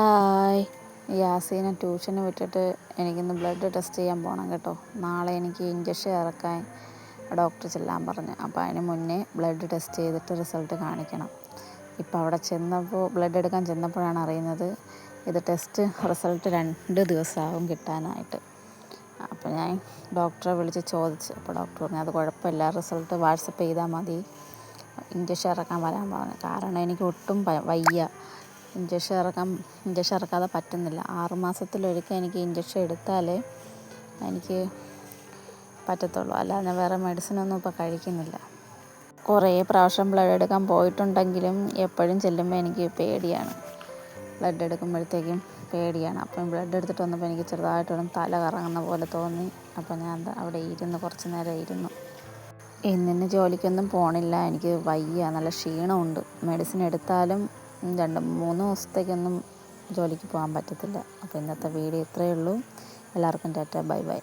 Hi, യാസീനെ ട്യൂഷന് വിട്ടിട്ട് എനിക്കിന്ന് ബ്ലഡ് ടെസ്റ്റ് ചെയ്യാൻ പോകണം കേട്ടോ. നാളെ എനിക്ക് ഇഞ്ചക്ഷൻ ഇറക്കാൻ ഡോക്ടർ ചെല്ലാൻ പറഞ്ഞു. അപ്പോൾ അതിന് മുന്നേ ബ്ലഡ് ടെസ്റ്റ് ചെയ്തിട്ട് റിസൾട്ട് കാണിക്കണം. ഇപ്പോൾ അവിടെ ചെന്നപ്പോൾ ബ്ലഡ് എടുക്കാൻ ചെന്നപ്പോഴാണ് അറിയുന്നത് ഇത് ടെസ്റ്റ് റിസൾട്ട് 2 ദിവസമാകും കിട്ടാനായിട്ട്. അപ്പോൾ ഞാൻ ഡോക്ടറെ വിളിച്ച് ചോദിച്ചു. അപ്പോൾ ഡോക്ടർ പറഞ്ഞു അത് കുഴപ്പമില്ല, റിസൾട്ട് വാട്സപ്പ് ചെയ്താൽ മതി, ഇഞ്ചക്ഷൻ ഇറക്കാൻ വരാൻ പറഞ്ഞു. കാരണം എനിക്ക് ഒട്ടും വയ്യ, ഇഞ്ചക്ഷൻ ഇറക്കാതെ പറ്റുന്നില്ല. 6 മാസത്തിലൊരിക്കൽ എനിക്ക് ഇഞ്ചക്ഷൻ എടുത്താലേ എനിക്ക് പറ്റത്തുള്ളൂ, അല്ലാതെ വേറെ മെഡിസിനൊന്നും ഇപ്പോൾ കഴിക്കുന്നില്ല. കുറേ പ്രാവശ്യം ബ്ലഡ് എടുക്കാൻ പോയിട്ടുണ്ടെങ്കിലും എപ്പോഴും ചെല്ലുമ്പോൾ എനിക്ക് പേടിയാണ്. ബ്ലഡ് എടുക്കുമ്പോഴത്തേക്കും പേടിയാണ്. അപ്പം ബ്ലഡ് എടുത്തിട്ട് വന്നപ്പോൾ എനിക്ക് ചെറുതായിട്ടൊന്നും തല കറങ്ങുന്ന പോലെ തോന്നി. അപ്പോൾ ഞാൻ അവിടെ കുറച്ച് നേരം ഇരുന്നു. ഇന്നിന് ജോലിക്കൊന്നും പോണില്ല, എനിക്ക് വയ്യ, നല്ല ക്ഷീണമുണ്ട്. മെഡിസിൻ എടുത്താലും 2-3 ദിവസത്തേക്കൊന്നും ജോലിക്ക് പോകാൻ പറ്റത്തില്ല. അപ്പോൾ ഇന്നത്തെ വീഡിയോ ഇത്രയേ ഉള്ളൂ. എല്ലാവർക്കും ടാറ്റ, ബൈ ബൈ.